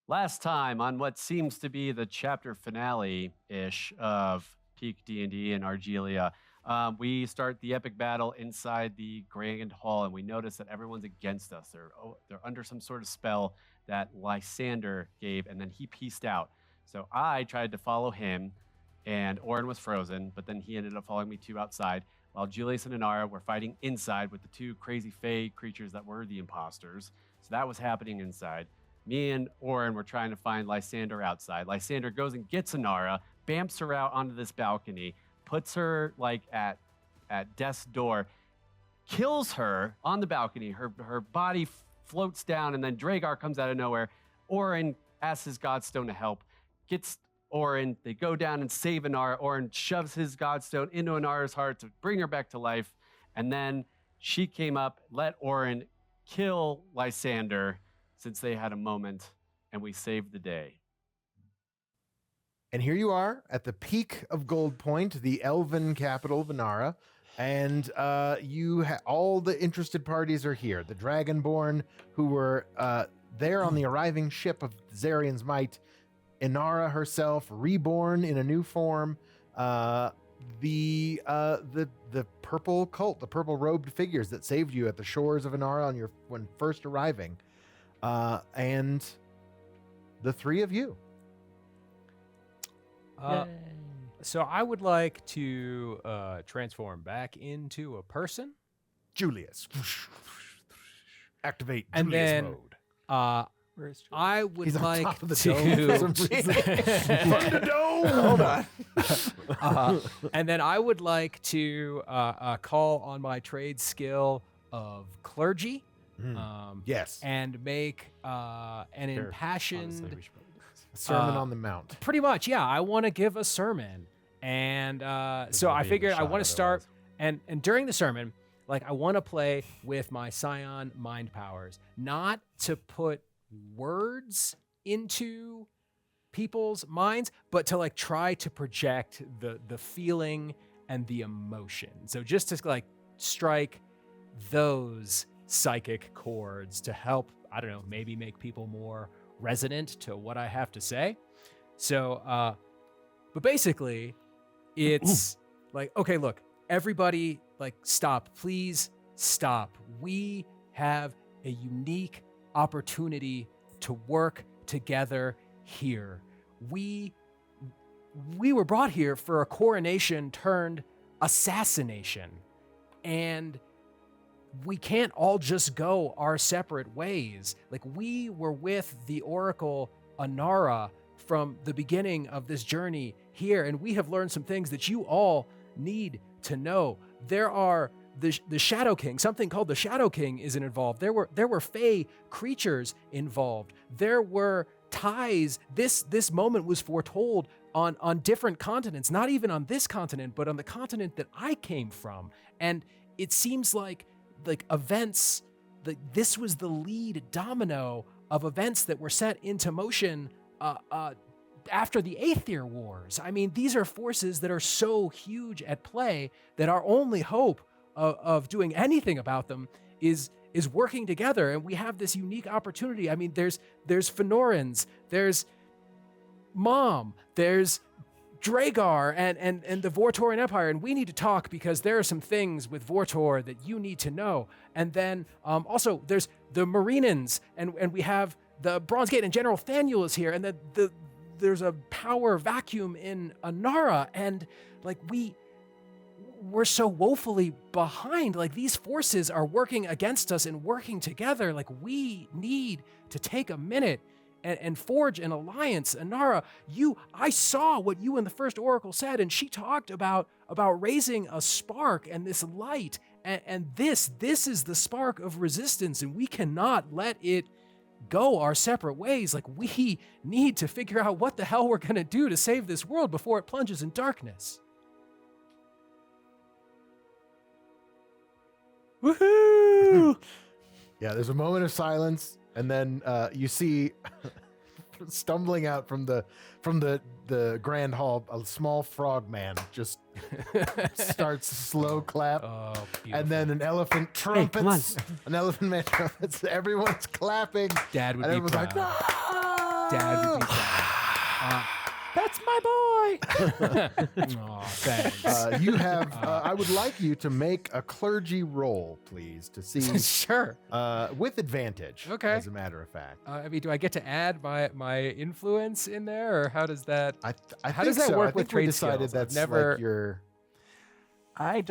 Last time on what seems to be the chapter finale-ish of PeakD&D and Argilia, we start the epic battle inside the Grand Hall, and we notice that everyone's against us. They're under some sort of spell that Lysander gave, and then he pieced out. So I tried to follow him, and Orin was frozen, but then he ended up following me too outside, while Julius and Enara were fighting inside with the two crazy fae creatures that were the imposters. So that was happening inside. Me and Orin were trying to find Lysander outside. Lysander goes and gets Enara, bamps her out onto this balcony, puts her like at death's door, kills her on the balcony. Her body floats down, and then Dragar comes out of nowhere. Orin asks his godstone to help, gets Orin. They go down and save Enara. Orin shoves his godstone into Enara's heart to bring her back to life, and then she came up, let Orin kill Lysander, since they had a moment, and we saved the day. And here you are at the peak of Gold Point, the elven capital of Enara, and all the interested parties are here. The Dragonborn, who were there on the arriving ship of Zarian's might, Enara herself, reborn in a new form, the purple cult, the purple robed figures that saved you at the shores of Enara when first arriving. And the three of you. So I would like to transform back into a person. Julius. Activate and Julius then, mode. I would He's on like top of the to. dome for some reason. From the dome! Hold on. And then I would like to call on my trade skill of clergy. Yes. And make an impassioned sermon on the mount. Pretty much, yeah. I want to give a sermon. And so I figured I want to start, and during the sermon, like I want to play with my Scion mind powers, not to put words into people's minds, but to like try to project the feeling and the emotion. So just to like strike those psychic chords to help, I don't know, maybe make people more resonant to what I have to say. So, but basically, it's like, okay, look, everybody, like, stop, please stop. We have a unique opportunity to work together here. We were brought here for a coronation turned assassination, and we can't all just go our separate ways. Like, we were with the Oracle Enara from the beginning of this journey here, and we have learned some things that you all need to know. There are the Shadow King, something called the Shadow King isn't involved. There were Fae creatures involved. There were ties. This moment was foretold on different continents, not even on this continent, but on the continent that I came from. And it seems like events, this was the lead domino of events that were set into motion after the Aether Wars. I mean, these are forces that are so huge at play that our only hope of doing anything about them is working together. And we have this unique opportunity. I mean, there's Fenorans, there's Mom, there's Dragar and the Vortorian Empire, and we need to talk because there are some things with Vortor that you need to know. And then also there's the Marinans, and we have the Bronze Gate, and General Thaniel is here, and there's a power vacuum in Enara, and like we're so woefully behind. Like, these forces are working against us and working together. Like, we need to take a minute and forge an alliance. Enara, I saw what you and the first Oracle said, and she talked about raising a spark and this light, and this is the spark of resistance, and we cannot let it go our separate ways. Like, we need to figure out what the hell we're gonna do to save this world before it plunges in darkness. Woohoo! Yeah, there's a moment of silence, and then you see stumbling out from the grand hall a small frog man just starts a slow clap, and then an elephant trumpets. An elephant man trumpets. Everyone's clapping. Dad would and be everyone's proud. like, Dad would be proud. That's my boy. Aw, thanks. You have. I would like you to make a clergy roll, please, to see Sure. with advantage. Okay. As a matter of fact, I mean, do I get to add my influence in there, or how does that? I How think does that so. work I think with we trade decided skills? I've that's never- like your. I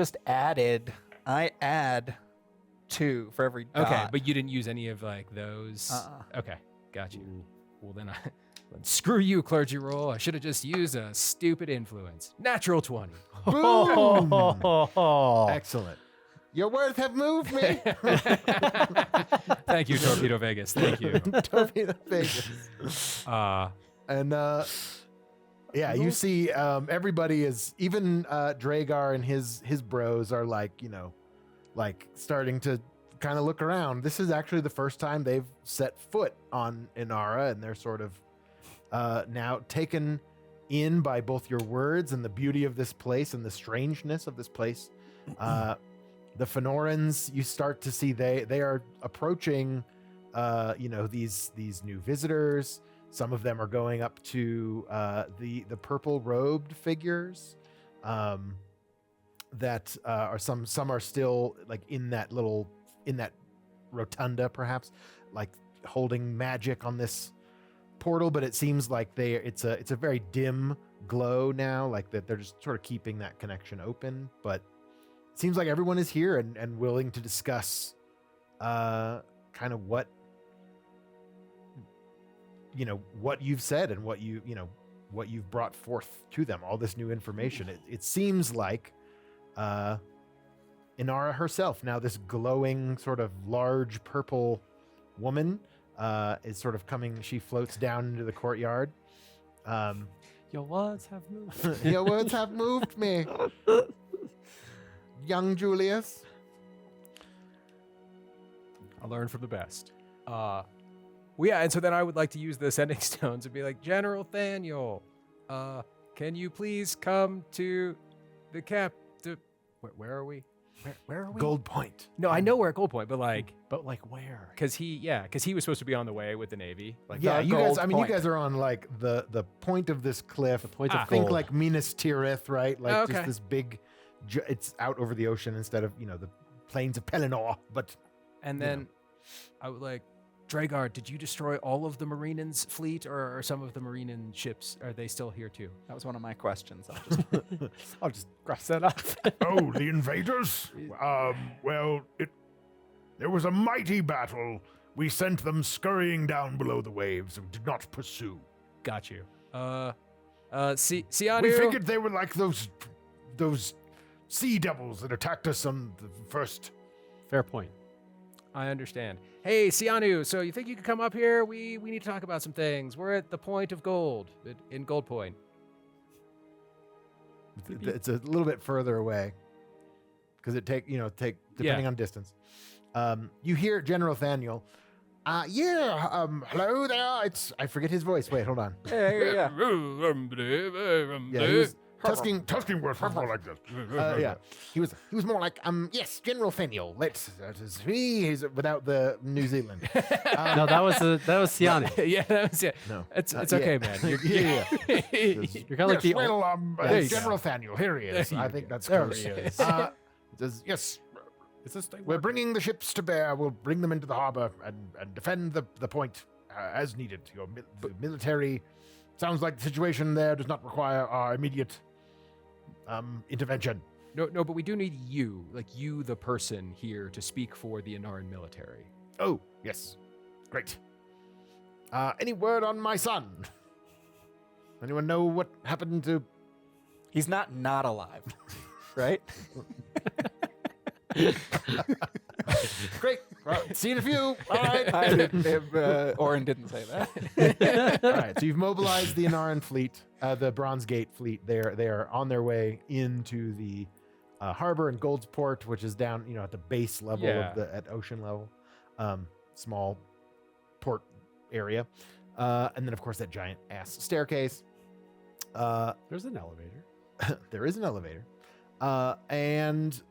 add 2 for every dot. Okay, but you didn't use any of like those. Okay, got you. Well, then screw you, clergy roll. I should have just used a stupid influence. Natural 20. Boom! Excellent. Your words have moved me. Thank you, Torpedo Vegas. Thank you. Torpedo Vegas. And yeah, you see everybody is, even Dragar and his bros are like, like starting to kind of look around. This is actually the first time they've set foot on Enara, and they're sort of now taken in by both your words and the beauty of this place and the strangeness of this place. The Fenorans, you start to see they are approaching these new visitors. Some of them are going up to the purple robed figures that are some are still like in that rotunda, perhaps, like holding magic on this portal, but it seems like it's a very dim glow now, like that they're just sort of keeping that connection open. But it seems like everyone is here and willing to discuss kind of what you've said and what you've brought forth to them, all this new information. It seems like Enara herself, now this glowing sort of large purple woman, is sort of coming. She floats down into the courtyard. Your words have moved. Your words have moved me, young Julius. I learned from the best. Well, yeah, and so then I would like to use the sending stones and be like, General Thaniel, can you please come to the camp? Where are we? Where are we? Gold Point. No, I know we're at Gold Point, but where? because he was supposed to be on the way with the Navy. Like, Yeah, the you guys. Gold I mean, you Point. guys are on like the point of this cliff. The point of I think gold. like Minas Tirith, right? Like Okay. just this big. It's out over the ocean instead of the plains of Pelennor. But and you then I would like, Dragar, did you destroy all of the Marinans' fleet, or are some of the Marinan ships? Are they still here too? That was one of my questions. I'll just cross that off. Oh, the invaders? Well, there was a mighty battle. We sent them scurrying down below the waves and did not pursue. Got you. Sianu. We figured they were like those sea devils that attacked us on the first. Fair point. I understand. Hey, Sianu, so you think you could come up here? We need to talk about some things. We're at the Point of Gold, in Gold Point. it's a little bit further away because it depending on distance. You hear General Thaniel. Hello there. I forget his voice. Wait, hold on. Yeah. Yeah, he was Tusking was more like this. yeah, he was more like yes, General Thaniel. That is he. He's without the New Zealand. No, that was Siani. Yeah, that was it. No, It's yeah. okay, man. yeah. You're kind of like the There you General Thaniel, here he is. I I think think that's There close. he is. Says, yes, Is this thing we're bringing the ships to bear. We'll bring them into the harbor and defend the point as needed. Your military sounds like the situation there does not require our immediate intervention. No, but we do need you, like you, the person here, to speak for the Enaran military. Oh, yes. Great. Any word on my son? Anyone know what happened to... He's not alive, right? Great. Well, see you in a few. All right. Orin didn't say that. all right. So you've mobilized the Enaran fleet, the Bronze Gate fleet. They are on their way into the harbor in Goldsport, which is down, at the base level Yeah. at ocean level, small port area, and then of course that giant ass staircase. There's an elevator. There is an elevator, and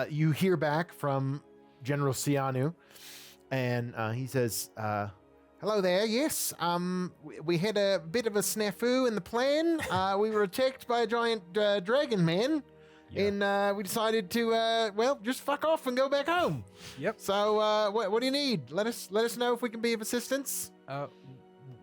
you hear back from General Sianu, and he says, Hello there. Yes. We had a bit of a snafu in the plan. We were attacked by a giant dragon man, and we decided to just fuck off and go back home. Yep. So what do you need? Let us know if we can be of assistance.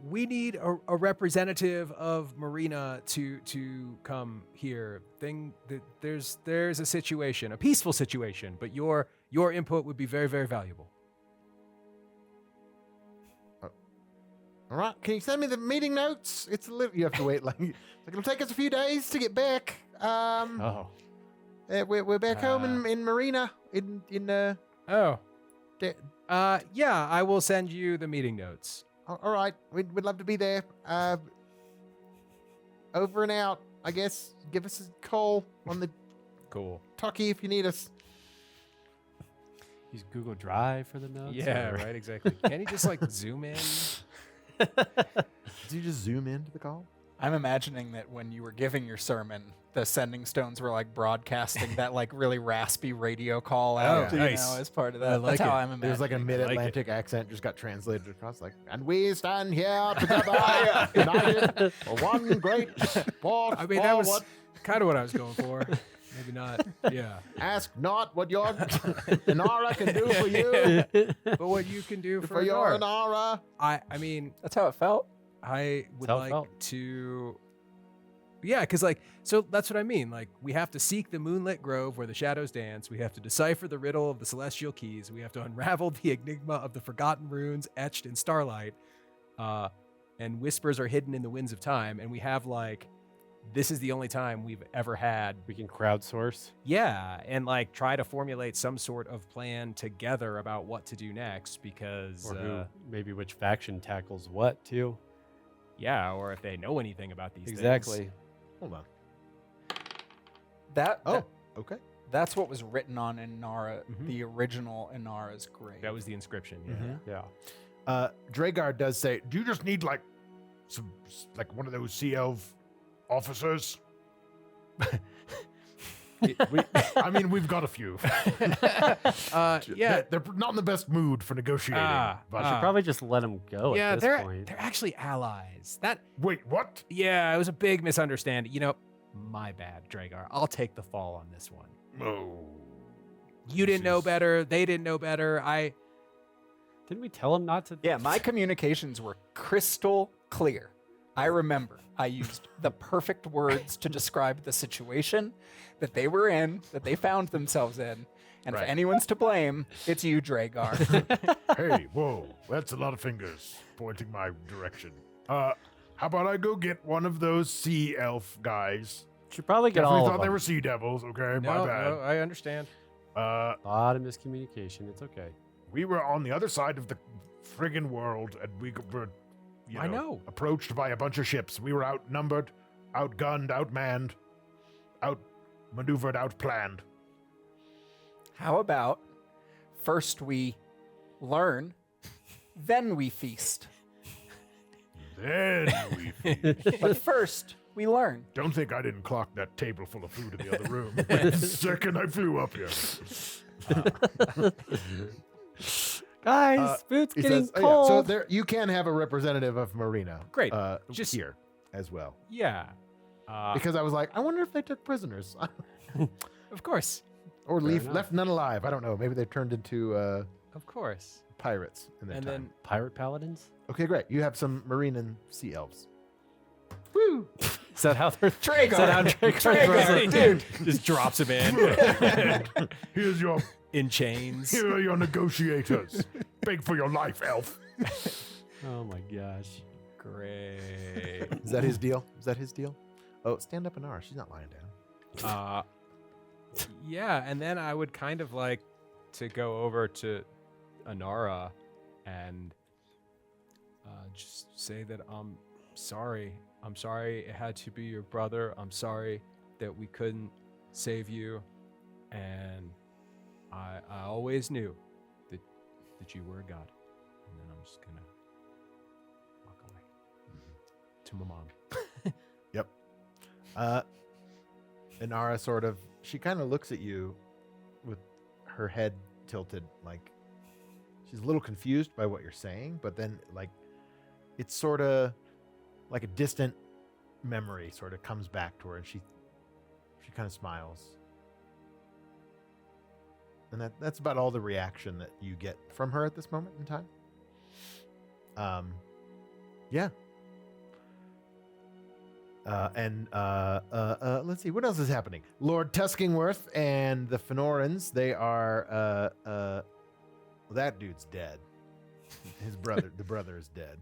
We need a representative of Marina to come here. There's a situation, a peaceful situation, but your input would be very, very valuable. All right. Can you send me the meeting notes? It's a little. You have to wait. Like it'll take us a few days to get back. We're back home in Marina. Yeah, I will send you the meeting notes. All right. We'd love to be there. Over and out. I guess. Give us a call on the Cool. talkie if you need us. Use Google Drive for the notes. Yeah, or- right. Exactly. Can you just zoom in? Did you just zoom into the call? I'm imagining that when you were giving your sermon, the sending stones were broadcasting that really raspy radio call out, nice. as part of I that. like That's how it. I'm imagining. It was like a like mid-Atlantic accent just got translated across and we stand here together united for one great sport. I mean, that was kind of what I was going for. Maybe not. Yeah. Ask not what your Enara can do for you, But what you can do for your Enara. Enara. I mean, That's how it felt. I would How it like felt. to. Yeah, because so that's what I mean. We have to seek the moonlit grove where the shadows dance. We have to decipher the riddle of the celestial keys. We have to unravel the enigma of the forgotten runes etched in starlight. And whispers are hidden in the winds of time. And we have this is the only time we've ever had. We can crowdsource. Yeah, and try to formulate some sort of plan together about what to do next because Or maybe which faction tackles what, too. yeah, or if they know anything about these Exactly. things. Hold on. Okay. That's what was written on Enara, Mhm. the original Enara's grave. That was the inscription. Yeah. Mhm. Yeah. Dragar does say, do you just need some one of those sea elf officers? I mean, we've got a few. Yeah. They're not in the best mood for negotiating. But Should probably just let him go Yeah, at this they're point. actually allies. That wait, what? yeah, it was a big misunderstanding. My bad, Dragar. I'll take the fall on this one. Oh, You didn't know Jesus. better. They didn't know better. Didn't we tell him not to? Yeah, my communications were crystal clear. I remember I used the perfect words to describe the situation that they were in, that they found themselves in. And Right. if anyone's to blame, it's you, Dragar. Hey, whoa, that's a lot of fingers pointing my direction. How about I go get one of those sea elf guys? Should probably get Definitely all thought of they them. were sea devils. Okay, No, my bad. no, I understand. A lot of miscommunication. It's okay. We were on the other side of the friggin' world, and we were, I know. approached by a bunch of ships. We were outnumbered, outgunned, outmanned, outmaneuvered, outplanned. How about first we learn, then we feast. Then we feed. But first, we learn. Don't think I didn't clock that table full of food in the other room the second I flew up here. Guys, food's He getting says, oh, cold. so there you can have a representative of Marina. Great. Just here as well. Yeah. Because I was like, I wonder if they took prisoners Of course. or enough. left none alive. I don't know. Maybe they've turned into Of course. pirates in their And time. then Pirate paladins? Okay, great. You have some marine and sea elves. Woo! Is that how they're Dragar. Is that how Dragar Dragar, dude. just drops him in Here's your in chains. Here are your negotiators. Beg for your life, elf. Oh my gosh. Great. Is that his deal? Is that his deal? Oh, stand up, Enara. She's not lying down. Yeah, and then I would kind of like to go over to Enara and just say that I'm sorry. I'm sorry it had to be your brother. I'm sorry that we couldn't save you. And I always knew that you were a god. And then I'm just going to walk away to my mom. Enara sort of, she kind of looks at you with her head tilted, like she's a little confused by what you're saying, but then like it's sort of like a distant memory sort of comes back to her, and she kind of smiles. And that's about all the reaction that you get from her at this moment in time. Yeah. Let's see, what else is happening? Lord Tuskingworth and the Fenorans, they are that dude's dead. His brother, the brother is dead.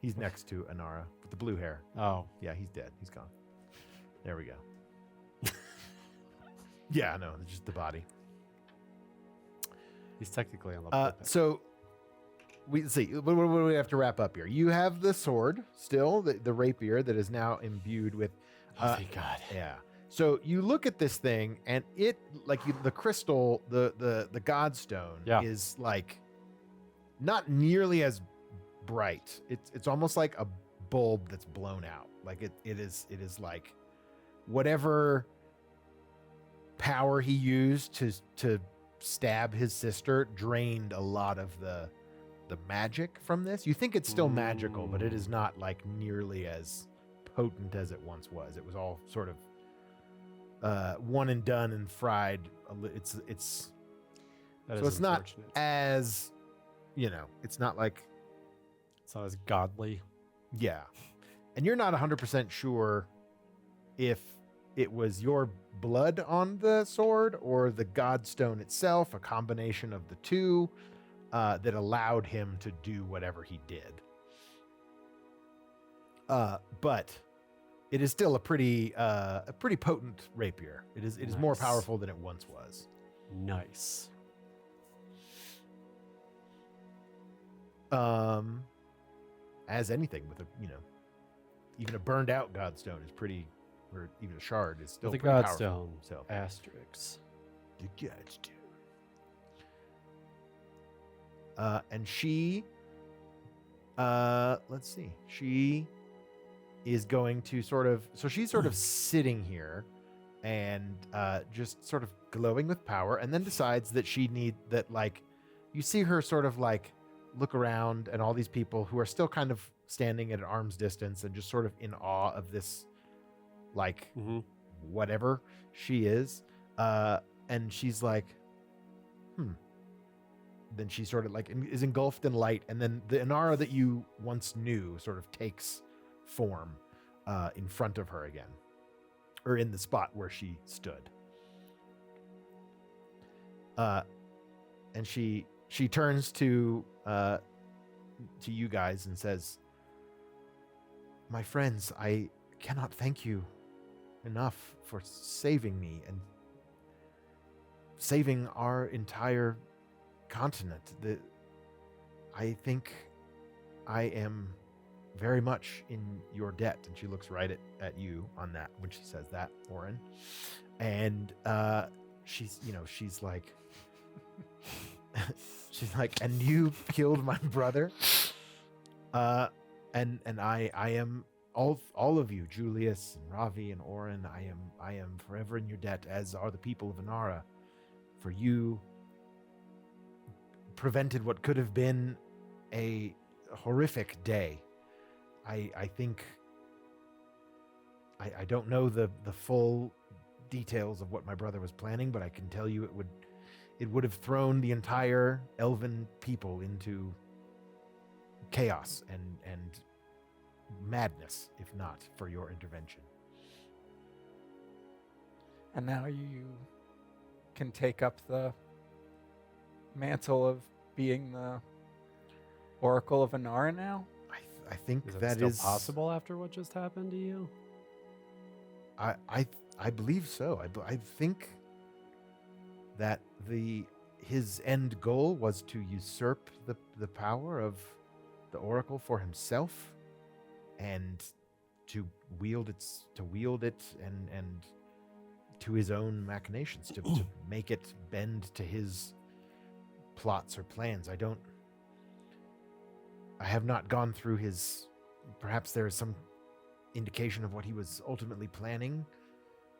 He's next to Enara with the blue hair. Oh. Yeah, he's dead. He's gone. There we go. Yeah, no, it's just the body. He's technically on the pulpit. So let's see. What do we have to wrap up here? You have the sword still, the rapier that is now imbued with. Oh, thank God. Yeah. So you look at this thing, and it the crystal, the godstone is like not nearly as bright. It's almost like a bulb that's blown out. Like it is like whatever power he used to stab his sister drained a lot of the magic from this. You think it's still magical, but it is not like nearly as potent as it once was. It was all sort of one and done and fried. It's not as, it's not like, it's not as godly. Yeah. And you're not 100% sure if it was your blood on the sword or the godstone itself, a combination of the two, that allowed him to do whatever he did. But it is still a pretty potent rapier. It is more powerful than it once was. Nice. As anything with even a burned out godstone is pretty, or even a shard is still the pretty godstone. Powerful, so Asterix. the godstone. And she, let's see, she is going to she's sort of sitting here and just sort of glowing with power, and then decides that you see her sort of like look around, and all these people who are still kind of standing at an arm's distance and just sort of in awe of this, like, whatever she is. And she's like, Then she sort of like is engulfed in light, and then the Enara that you once knew sort of takes form in front of her again, or in the spot where she stood. And she turns to you guys and says, "My friends, I cannot thank you enough for saving me and saving our entire continent. I think I am very much in your debt." And she looks right at you on that when she says that, Oren. And she's like, she's like, "And you killed my brother. And I am all of you, Julius and Ravi and Oren. I am forever in your debt, as are the people of Enara. For you prevented what could have been a horrific day. I think I don't know the full details of what my brother was planning, but I can tell you it would have thrown the entire elven people into chaos and madness, if not for your intervention." And now you can take up the mantle of being the Oracle of Enara now? I think Is it that still is possible after what just happened to you? I believe so. I think that his end goal was to usurp the power of the Oracle for himself, and to wield it and to his own machinations, to make it bend to his plots or plans. I have not gone through his, perhaps there is some indication of what he was ultimately planning,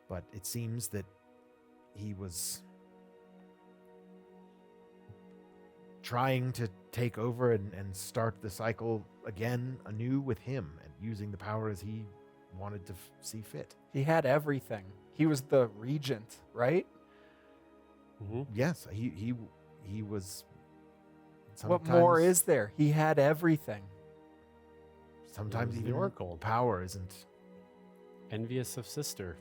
but it seems that he was trying to take over and start the cycle again anew with him and using the power as he wanted to see fit. He had everything. He was the regent, right? Yes, he was. What more is there? He had everything. Sometimes He was even the Oracle. power isn't Envious of sister.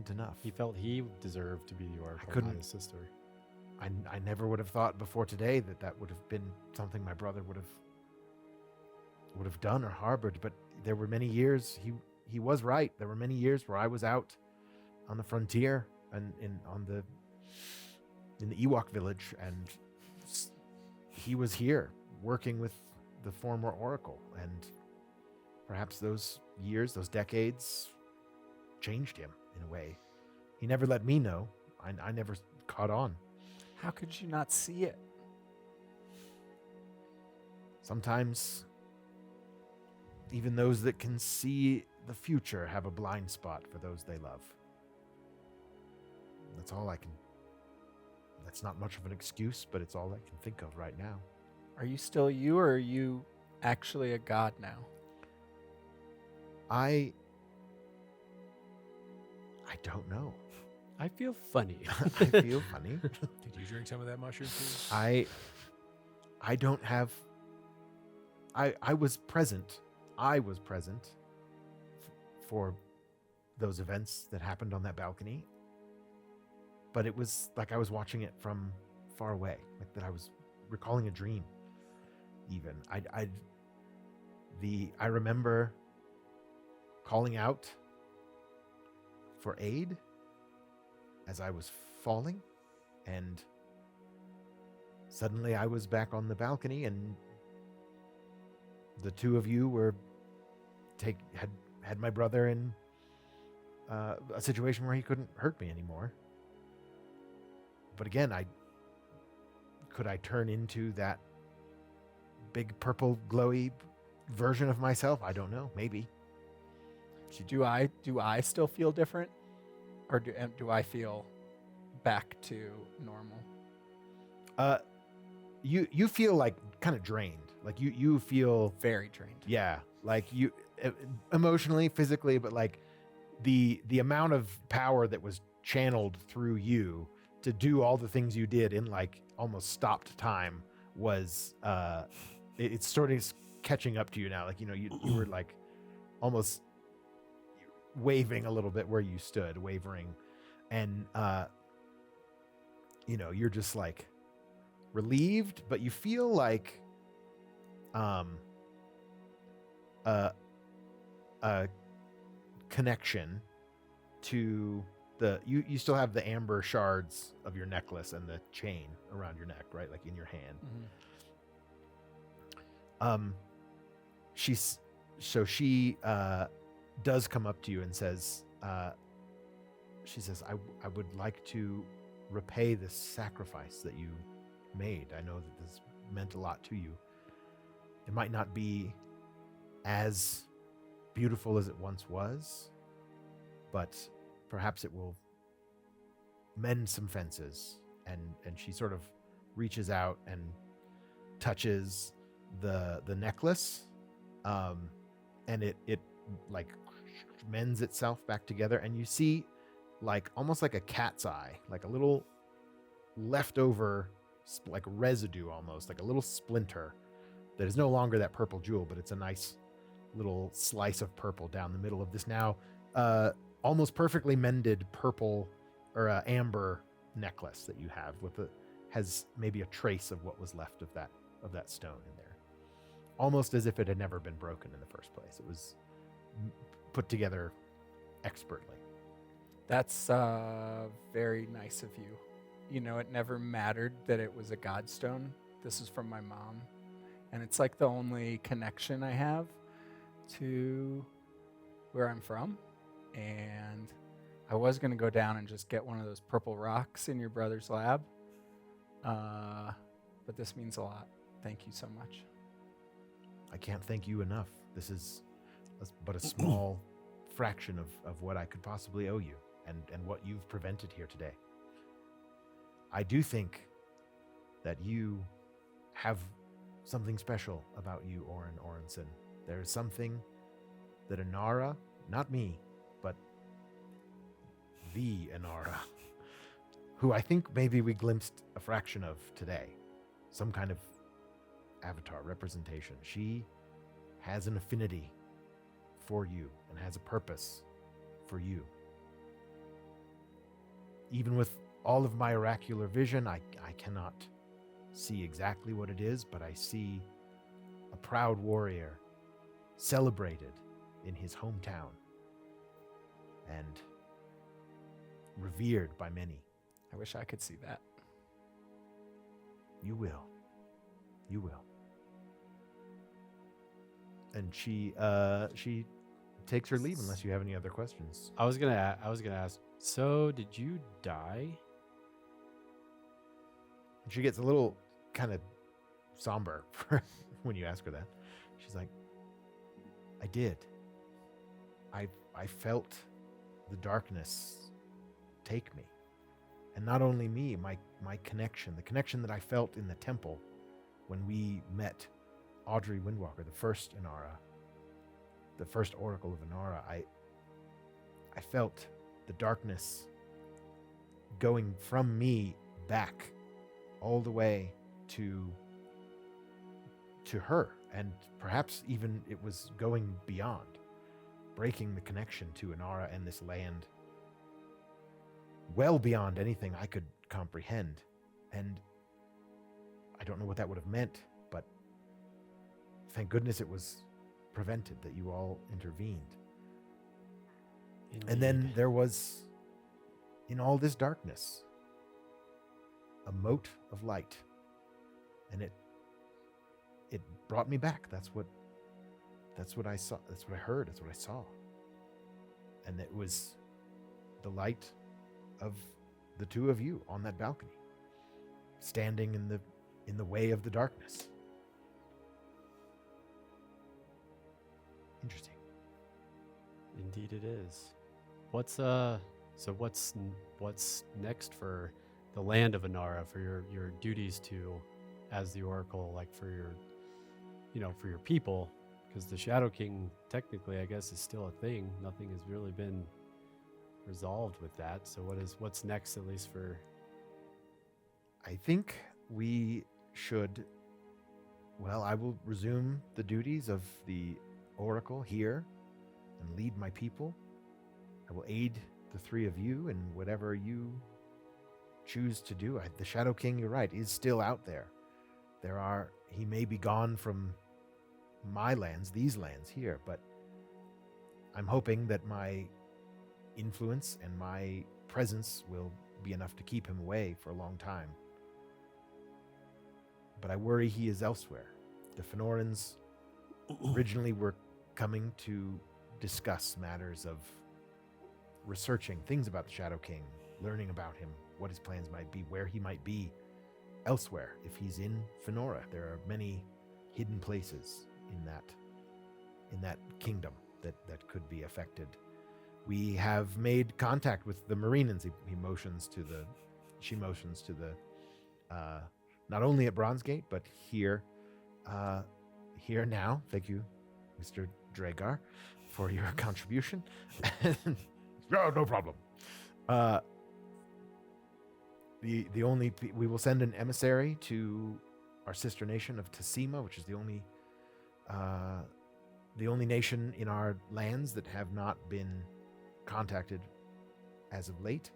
enough. He felt he deserved to be the Oracle, couldn't- not his sister. I never would have thought before today that would have been something my brother would have done or harbored. But there were many years he was right. There were many years where I was out on the frontier and in the Ewok village, and he was here working with the former Oracle. And perhaps those years, those decades, changed him in a way. He never let me know. I never caught on. How could you not see it? Sometimes even those that can see the future have a blind spot for those they love. That's all I can. That's not much of an excuse, but it's all I can think of right now. Are you still you, or are you actually a god now? I don't know. I feel funny. I feel funny. Did you drink some of that mushroom too? I don't have. I was present. I was present for those events that happened on that balcony. But it was like I was watching it from far away, like that I was recalling a dream. Even I remember calling out for aid as I was falling, and suddenly I was back on the balcony, and the two of you were had my brother in a situation where he couldn't hurt me anymore. But again, could I turn into that big purple glowy version of myself? I don't know. Maybe. Do I still feel different, or do I feel back to normal? You feel like kind of drained. Like you feel Very drained. yeah, like you emotionally, physically, but like the amount of power that was channeled through you to do all the things you did in like almost stopped time was it's sort of catching up to you now. Like, you know, you were like almost waving a little bit where you stood, wavering, and you know, you're just like relieved, but you feel like a connection to you still have the amber shards of your necklace and the chain around your neck, right? Like in your hand. Mm-hmm. She does come up to you and says, she says, I would like to repay this sacrifice that you made. I know that this meant a lot to you. It might not be as beautiful as it once was, but perhaps it will mend some fences. And she sort of reaches out and touches the necklace, and it like mends itself back together, and you see like almost like a cat's eye, like a little leftover like residue, almost like a little splinter that is no longer that purple jewel, but it's a nice little slice of purple down the middle of this now almost perfectly mended purple or amber necklace that you have has maybe a trace of what was left of that stone in there, almost as if it had never been broken in the first place. It was put together expertly. That's very nice of you. You know, it never mattered that it was a godstone. This is from my mom, and it's like the only connection I have to where I'm from. And I was going to go down and just get one of those purple rocks in your brother's lab, but this means a lot. Thank you so much. I can't thank you enough. This is but a small fraction of what I could possibly owe you and what you've prevented here today. I do think that you have something special about you, Orin Orenson. There is something that Enara, not me, but the Enara, who I think maybe we glimpsed a fraction of today, some kind of avatar representation. She has an affinity for you and has a purpose for you. Even with all of my oracular vision, I cannot see exactly what it is, but I see a proud warrior celebrated in his hometown and revered by many. I wish I could see that. You will. You will. And she takes her leave unless you have any other questions. I was gonna ask. So, did you die? And she gets a little kind of somber when you ask her that. She's like, I did. I felt the darkness take me. And not only me, my connection, the connection that I felt in the temple when we met Audrey Windwalker, the first Enara, the first Oracle of Enara. I felt the darkness going from me back all the way to her, and perhaps even it was going beyond, breaking the connection to Enara and this land well beyond anything I could comprehend. And I don't know what that would have meant, but thank goodness it was prevented, that you all intervened. Indeed. And then there was, in all this darkness, a mote of light. And it brought me back. That's what I saw. That's what I heard. That's what I saw. And it was the light of the two of you on that balcony, standing in the way of the darkness. Interesting. Indeed, it is. What's next for the land of Enara, for your duties to, as the Oracle, like for your people, because the Shadow King technically, I guess, is still a thing. Nothing has really been resolved with that. So what's next, at least for? I think we should. Well, I will resume the duties of the Oracle here and lead my people. I will aid the three of you in whatever you choose to do. The Shadow King, you're right, is still out there. He may be gone from my lands, these lands here, but I'm hoping that my influence and my presence will be enough to keep him away for a long time. But I worry he is elsewhere. The Fenorans originally were coming to discuss matters of researching things about the Shadow King, learning about him, what his plans might be, where he might be elsewhere. If he's in Fenora, there are many hidden places in that kingdom that could be affected. We have made contact with the Marinans. She motions to the not only at Bronze Gate, but here now. Thank you, Mr. Dragar, for your contribution. No problem. We will send an emissary to our sister nation of Tassima, which is the only nation in our lands that have not been contacted as of late.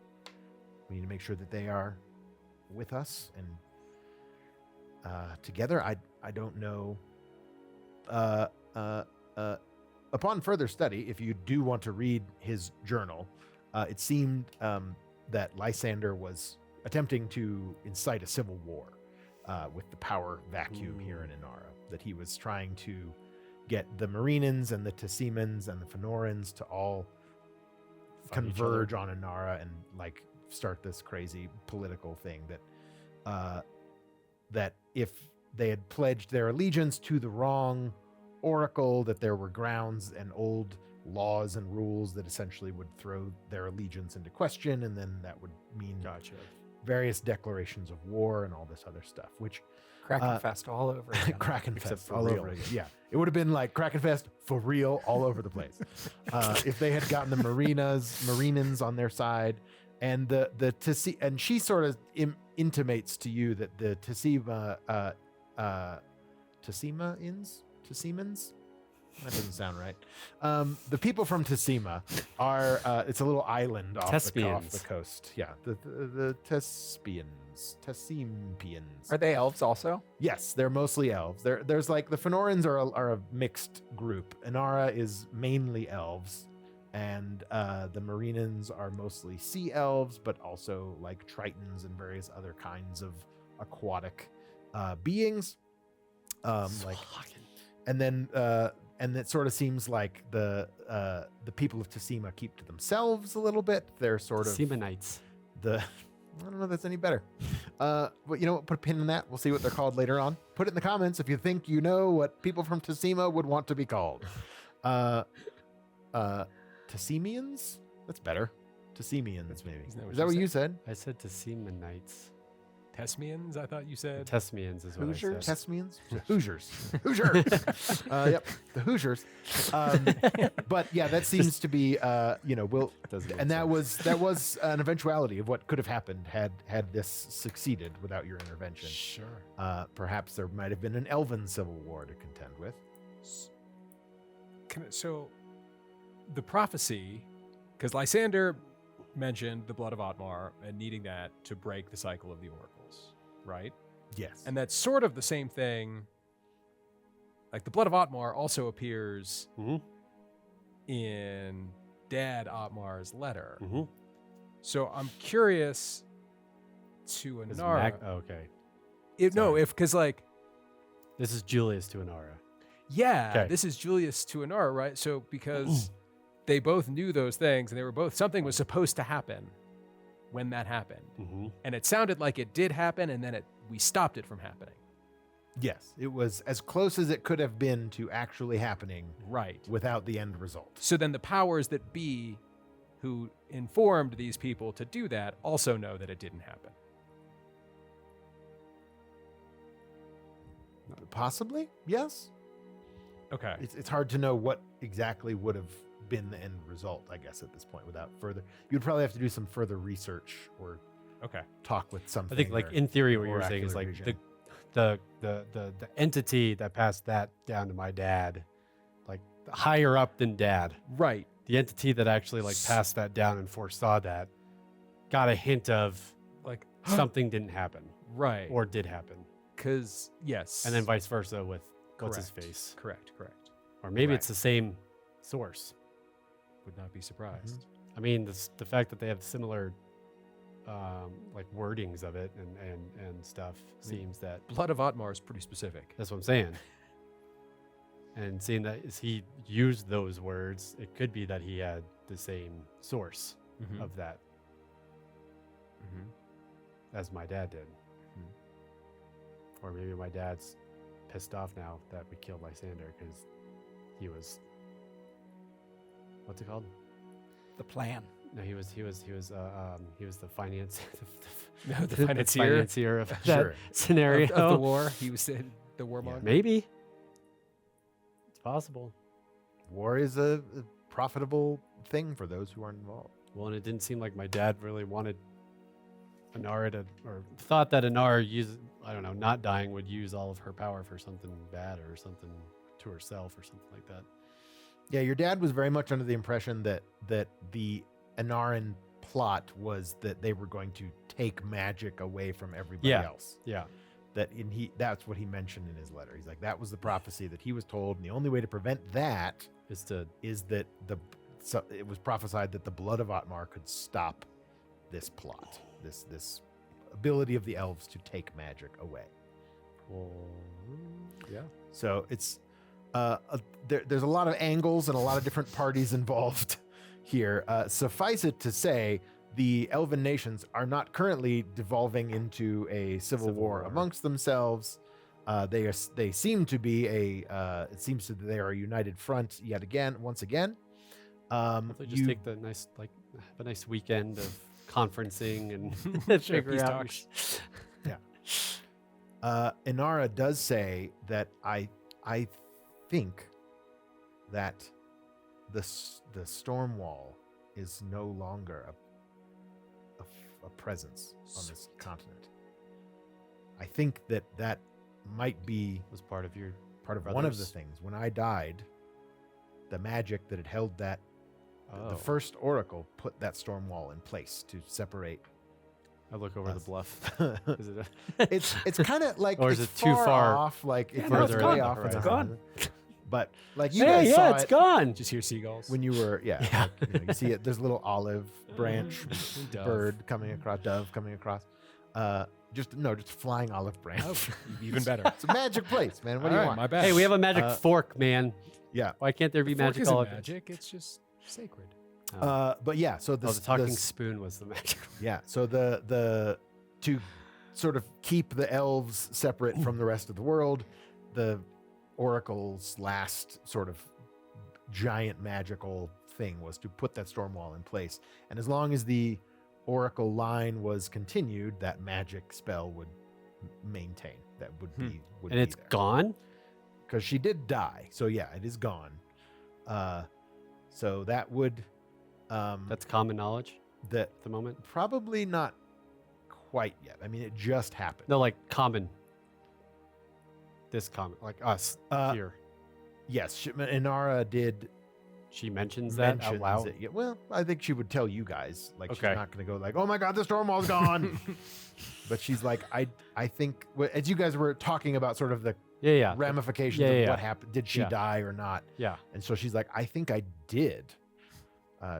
We need to make sure that they are with us and together. I don't know. Upon further study, if you do want to read his journal, it seemed that Lysander was attempting to incite a civil war with the power vacuum here in Enara, that he was trying to get the Marinans and the Tassimans and the Fenorans to all converge on Enara and like start this crazy political thing that if they had pledged their allegiance to the wrong oracle, that there were grounds and old laws and rules that essentially would throw their allegiance into question, and then that would mean various declarations of war and all this other stuff, which KrakenFest all over again. Except KrakenFest for all real. over again. Yeah, it would have been like KrakenFest for real all over the place if they had gotten the Marinans on their side, and the and she sort of intimates to you that the Tassimans. That doesn't sound right. The people from Tassima are, it's a little island off the coast. Yeah, the Tassimpians. Are they elves also? Yes, they're mostly elves. There's like the Fenorans are a mixed group. Enara is mainly elves, and the Marinans are mostly sea elves, but also like tritons and various other kinds of aquatic beings. And it sort of seems like the people of Tassima keep to themselves a little bit. They're sort of Semanites. I don't know if that's any better. But you know what? Put a pin in that. We'll see what they're called later on. Put it in the comments if you think you know what people from Tassima would want to be called. Tassimians? That's better. Tassimians, maybe. Is that what you said? I said to Semanites. Tesmians, I thought you said. Tesmians is what Hoosiers? I said. Tesmians? Hoosiers. Hoosiers. Yep, the Hoosiers. But yeah, that seems to be, and that was an eventuality of what could have happened had this succeeded without your intervention. Sure. Perhaps there might have been an elven civil war to contend with. So, the prophecy, because Lysander mentioned the blood of Otmar and needing that to break the cycle of the oracles, right? Yes. And that's sort of the same thing. Like the blood of Otmar also appears in Dad Otmar's letter. So I'm curious to Enara. Okay. Because like, This is Julius to Enara. yeah, Okay. this is Julius to Enara, right? So because they both knew those things, and they were both, something was supposed to happen when that happened. And it sounded like it did happen, and then we stopped it from happening. Yes, it was as close as it could have been to actually happening Right. without the end result. So then the powers that be who informed these people to do that also know that it didn't happen. Possibly, yes. Okay. It's hard to know what exactly would have been the end result, I guess, at this point without further. You'd probably have to do some further research or Okay. talk with something. I think, like, in theory, what you're saying is oracular like vision. the entity that passed that down to my dad, like higher up than Dad, Right. the entity that actually like passed that down and foresaw that, got a hint of Like something didn't happen right. or did happen, Because yes. and then vice versa with what's his Correct. face, Correct. or maybe Right. it's the same source. Would not be surprised. I mean, the fact that they have similar like wordings of it and stuff seems that Blood of Otmar is pretty specific. that's what I'm saying. And seeing that as he used those words, it could be that he had the same source of that as my dad did. Or maybe my dad's pissed off now that we killed Lysander because he was, what's it called? The plan. No, he was the finance No, the the financier financier of that Sure. scenario. of the war. He was the warmonger. Maybe it's possible. War is a profitable thing for those who aren't involved. Well, and it didn't seem like my dad really wanted Enara to, or thought that Enara not dying would use all of her power for something bad or something to herself or something like that. Yeah, your dad was very much under the impression that the Enaran plot was that they were going to take magic away from everybody Yeah. else. Yeah. That's what he mentioned in his letter. He's like, that was the prophecy that he was told, and the only way to prevent that Is to is that it was prophesied that the blood of Otmar could stop this plot, this ability of the elves to take magic away. yeah. So it's there's a lot of angles and a lot of different parties involved here. Suffice it to say, the elven nations are not currently devolving into a civil war amongst themselves. They seem to be it seems that they are a united front once again. Hopefully just take have a nice weekend of conferencing and figure peace out. talks. Yeah. Enara does say that I think that the storm wall is no longer a presence on this continent. I think that might be Was part of your one of the brothers? things. When I died, the magic that had held that Oh. the first oracle put that storm wall in place to separate. I look over the us. bluff. Is it It's kind of like Or is it's it too far off? Like Yeah, it's no, it's way gone. off. It's on the gone. horizon. But like you Hey, guys saw it's it gone. Just hear seagulls. when you were Yeah. like, you see it. There's a little olive branch Dove. bird coming across, dove coming across. Just flying olive branch. Oh, even better. It's a magic place, man. What do you All right, want? my bad. Hey, we have a magic fork, man. Yeah. Why can't there be The fork magic isn't all of magic. It's just sacred. But yeah, so the talking spoon was the magic. yeah, so the to sort of keep the elves separate from the rest of the world, the oracle's last sort of giant magical thing was to put that storm wall in place. And as long as the oracle line was continued, that magic spell would maintain. That would be would And it's gone? because she did die. So yeah, it is gone. So that would That's common knowledge that at the moment? probably not quite yet. I mean, it just happened. No, like common. This common, like us here. Yes, Enara did She mentions that out mentions loud. it. Yeah, well, I think she would tell you guys. Like, Okay. she's not going to go like, "Oh my God, the storm wall's gone." But she's like, I think as you guys were talking about sort of the Yeah. ramifications Yeah, of yeah, what yeah. happened, did she Yeah. die or not? Yeah. And so she's like, I think I did.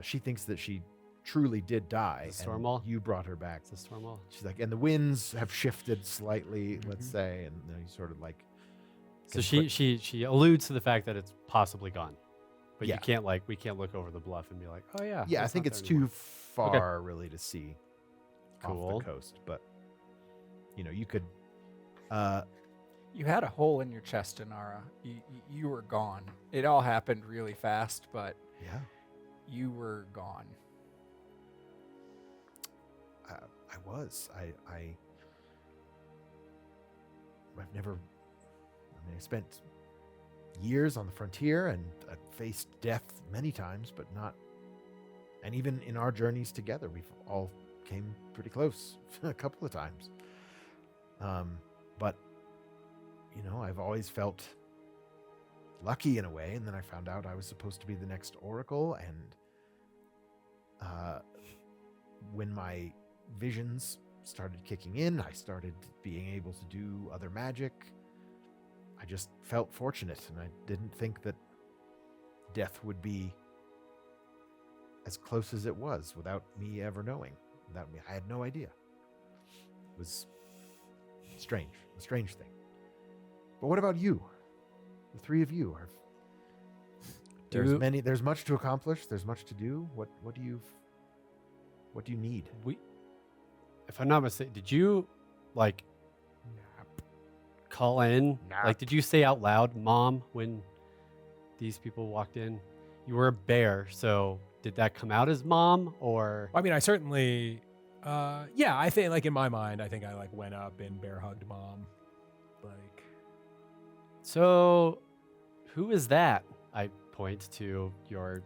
She thinks that she truly did die. The storm and wall? You brought her back. It's a storm wall. She's like, and the winds have shifted slightly, let's say, and then you sort of like. So can she alludes to the fact that it's possibly gone. But Yeah. you can't we can't look over the bluff and be like, oh yeah. Yeah, I it's think not it's there too anymore." far really to see off Cool. the coast, but you could. You had a hole in your chest, Enara. You were gone. It all happened really fast, but Yeah, you were gone. I was. I've never. I mean, I spent years on the frontier and I faced death many times, but not. And even in our journeys together, we've all came pretty close a couple of times. But I've always felt lucky in a way, and then I found out I was supposed to be the next oracle, and when my visions started kicking in, I started being able to do other magic. I just felt fortunate, and I didn't think that death would be as close as it was without me ever knowing. Without me, I had no idea. It was strange, a strange thing. But what about you? The three of you are. There's much to accomplish. There's much to do. What do you need? If I'm not mistaken, did you call in? Nap. Did you say out loud, "Mom," when these people walked in? You were a bear, so did that come out as mom or? I mean, I certainly, yeah, I think in my mind, I think I went up and bear hugged mom. So, who is that? I point to your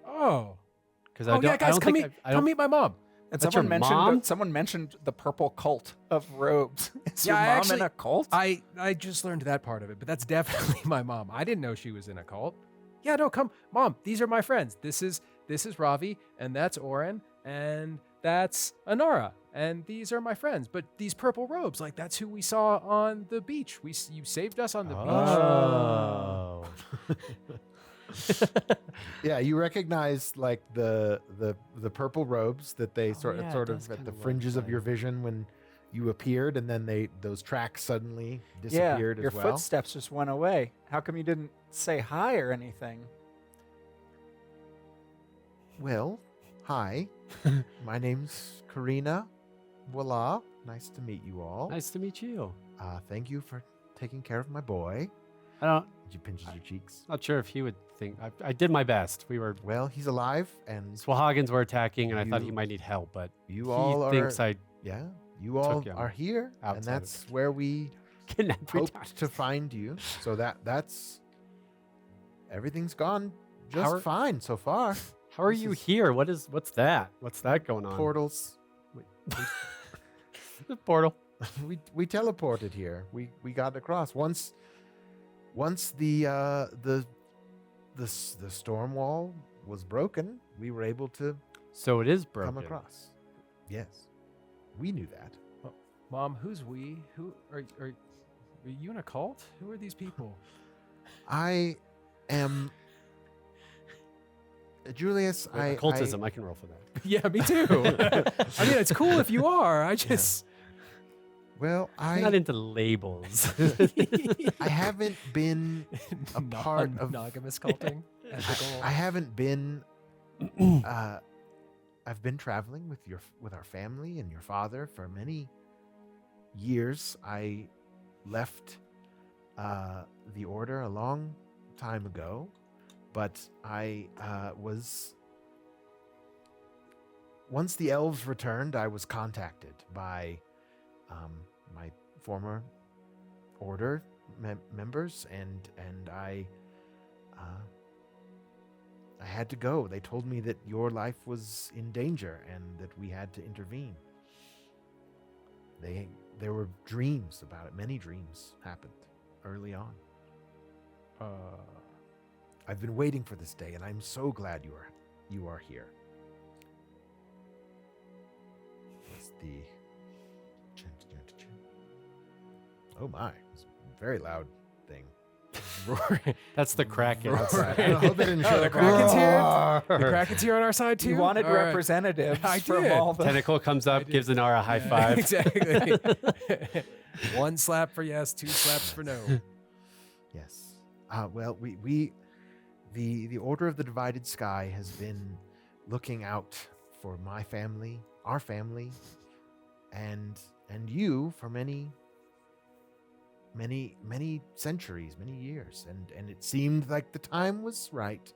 because I don't. yeah, guys, I don't come think meet, I don't. come meet my mom. And That's someone your mentioned mom? someone mentioned the purple cult of robes. Is Yeah, your I mom actually- in a cult? I just learned that part of it, but that's definitely my mom. I didn't know she was in a cult. Yeah, no, come, mom. These are my friends. This is Ravi, and that's Oren, and that's Enara, and these are my friends. But these purple robes, that's who we saw on the beach. You saved us on the beach. Oh. Yeah, you recognize the purple robes that they sort yeah, it of does at kinda the look fringes of your like- vision when you appeared, and then those tracks suddenly yeah, disappeared your as well. footsteps just went away. How come you didn't say hi or anything? Well, hi, my name's Karina. Voila, nice to meet you all. Nice to meet you. Thank you for taking care of my boy. I don't. She pinches your cheeks. Not sure if he would think. I did my best. We were Well, he's alive, and Swahagans were attacking, and I thought he You- might need help, but you he all thinks are. I. Yeah, you all him are here, and outside of that's where we Kidnapped 3 times. hoped to find you. So that's everything's gone just How are- fine so far. How are this you is- here? What's that? What's that going on? Portals. The portal. we teleported here. We got across once the storm wall was broken. We were able to So it is broken. come across. Yes, we knew that. Mom, who's we? Who are you in a cult? Who are these people? I am Julius. Occultism. I can roll for that. Yeah, me too. I mean, it's cool if you are. I just Well, I'm not into labels. I haven't been a part of. monogamous culting. as the goal. I haven't been. I've been traveling with our family and your father for many years. I left the order a long time ago, but I was. Once the elves returned, I was contacted by my former order members, and I had to go. They told me that your life was in danger and that we had to intervene. There were dreams about it. Many dreams happened early on. I've been waiting for this day, and I'm so glad you are here. What's the? Oh my! It's a very loud thing. That's the Kraken. Outside. I hope they didn't show the the Kraken's here? Roar. The Kraken's here on our side too. You wanted All right. representatives I from did. all the. Tentacle comes up, gives Enara a high Yeah, five. Exactly. 1 slap for yes, 2 slaps for no. Yes. Well, the Order of the Divided Sky has been looking out for my family, our family, and you for many centuries, many years, and it seemed like the time was right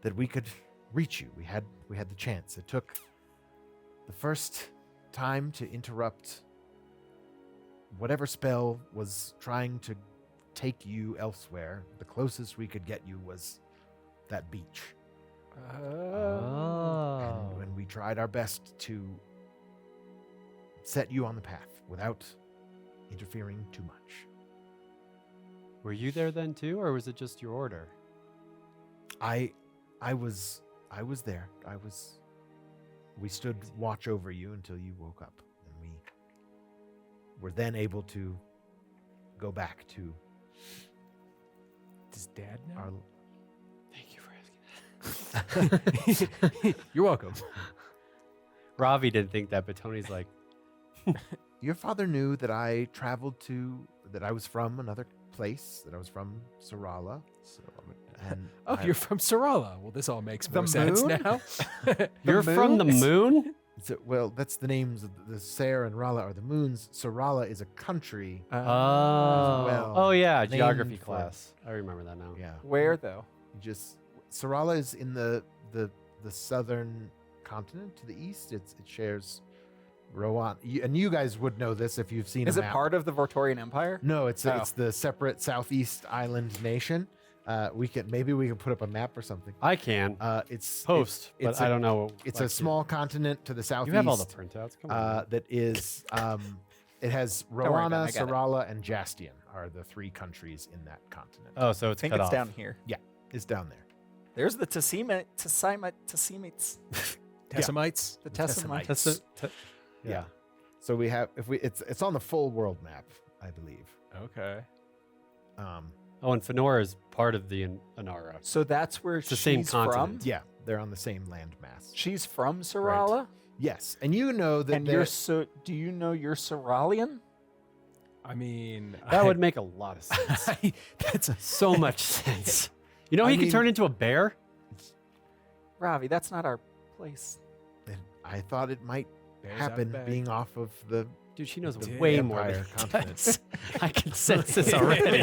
that we could reach you. We had the chance. It took the first time to interrupt whatever spell was trying to take you elsewhere. The closest we could get you was that beach. Oh. And when we tried our best to set you on the path without interfering too much. Were you there then too, or was it just your order? I was there. We stood watch over you until you woke up, and we were then able to go back to Does Dad know? our. Thank you for asking. You're welcome. Ravi didn't think that, but Tony's like, Your father knew that I that I was from another place, that I was from Sarala. And Oh, you're from Sarala. Well, this all makes more The sense moon? now. "You're from the moon?" well, that's the names of the Ser and Rala are the moons. Sarala is a country. Oh, well, oh yeah, named geography for- class. I remember that now. Yeah. Where though? Just Sarala is in the southern continent to the east. It shares Rowan, and you guys would know this if you've seen. Is a it map. part of the Vortorian Empire? No, it's Oh. it's the separate southeast island nation. We can put up a map or something. I can It's post, it's but I a- don't know. It's like, a small continent to the southeast. You have all the printouts. Come on. That is it has worry, Ben, Rowana, I got it. Sarala, and Jastian are the 3 countries in that continent. Oh, so I it's think cut it's off. down here. It's down there. There's the Tessimites. Tessamites. The Tessimites. That's the. Yeah. So we have it's on the full world map, I believe. Okay. Oh, and Fenora is part of the Enara. So that's where It's the she's same from. continent. Yeah, they're on the same land mass. She's from Sarala, Yes, and you know that and do you know you're Saralian? I mean, That would make a lot of sense. that's a So much sense. You know, I he could mean- turn into a bear. Ravi, that's not our place. and I thought it might Bears out of happen bag. being off of the Dude, she knows Damn. way more Empire than continent. does. I can sense this already.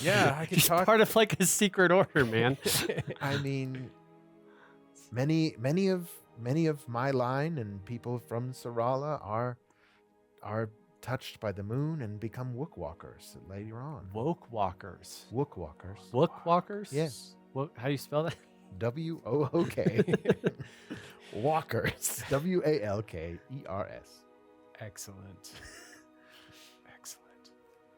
Yeah, I can She's talk. part of like a secret order, man. I mean, many of my line and people from Sarala are touched by the moon and become wook walkers later on. Woke walkers. Wook walkers. Wook walkers? Yes. How do you spell that? WOOK. Walkers. WALKERS. Excellent.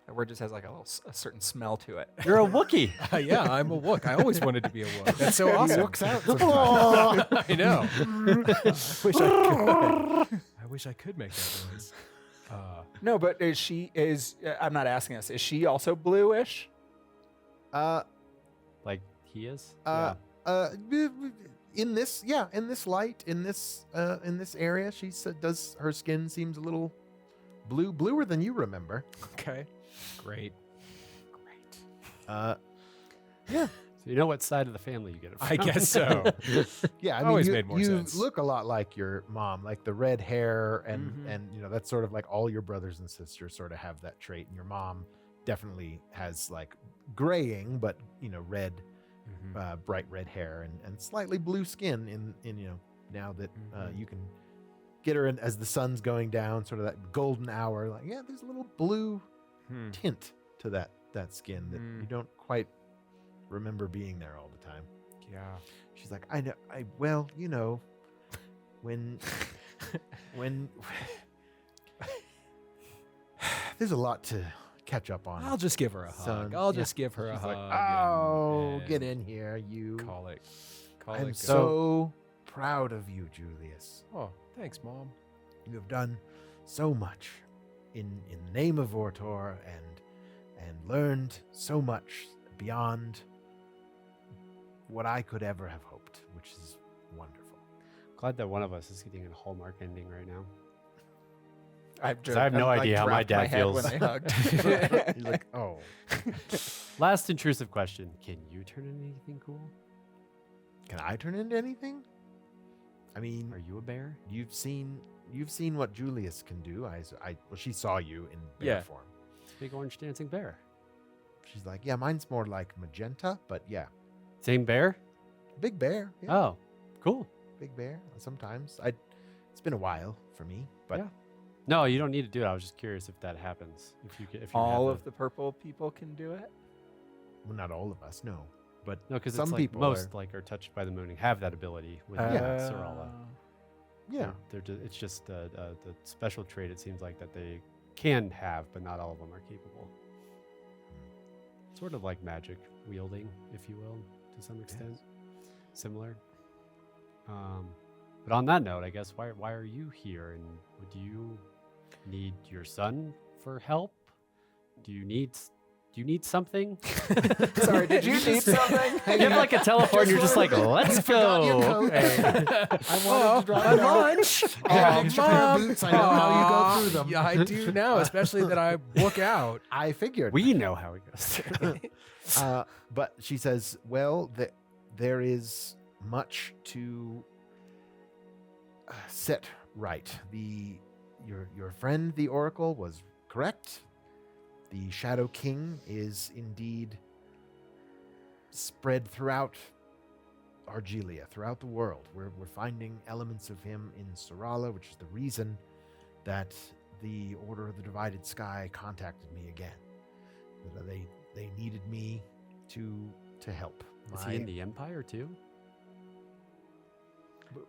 That word just has like a certain smell to it. You're a Wookiee. Yeah, I'm a wook. I always wanted to be a wook. That's so awesome. Wooks out sometimes. I know. Wish I could. I wish I could make that noise. No, but I'm not asking this. Is she also bluish? Like he is? In this light, in this area, does her skin seems a little bluer than you remember. Okay. Great. Yeah. So you know what side of the family you get it from. I guess so. Yeah, I mean, Always made more you sense. look a lot like your mom, like the red hair, and you know that's sort of like all your brothers and sisters sort of have that trait, and your mom definitely has like graying, but you know red, bright red hair and slightly blue skin. In you know now that you can get her in as the sun's going down, sort of that golden hour. Like there's a little blue tint to that skin that you don't quite remember being there all the time. Yeah. She's like, I know, well, you know, when there's a lot to catch up on. I'll just give her a hug. Son, I'll yeah. just give her a She's hug. like, oh, and get in here, you. Call it I'm good. so proud of you, Julius. Oh, thanks, Mom. You have done so much in the name of Vortor and learned so much beyond what I could ever have hoped, which is wonderful. Glad that one of us is getting a Hallmark ending right now. I have no idea how my dad feels. when they hugged. He's like, oh. Last intrusive question. Can you turn into anything cool? Can I turn into anything? I mean, Are you a bear? you've seen what Julius can do. Well, she saw you in bear form. Big orange dancing bear. She's like, yeah, mine's more like magenta, but yeah, Same bear? big bear. Yeah, Oh, cool. big bear. Sometimes it's been a while for me, but Yeah. No, you don't need to do it. I was just curious if that happens. If you All of the purple people can do it. well, not all of us, no. But no, because some it's like people most like are touched by the moon and have that ability with Sarala. yeah, It's just the special trait. It seems like that they can have, but not all of them are capable. Sort of like magic wielding, if you will, to some extent. Similar. But on that note, I guess why are you here, and do you need your son for help? Do you need something? Sorry, did you need something? You have like a teleport, and you're just like, let's go. I wanted to drop My it off. lunch. I have an extra pair of boots. I know how you go through them. Yeah, I do now, especially that I look out. I figured. We know how it goes. But she says, well, there is much to set right. Your friend, the Oracle, was correct. The Shadow King is indeed spread throughout Argilia, throughout the world. We're finding elements of him in Sarala, which is the reason that the Order of the Divided Sky contacted me again. They needed me to help. Is he in the Empire too?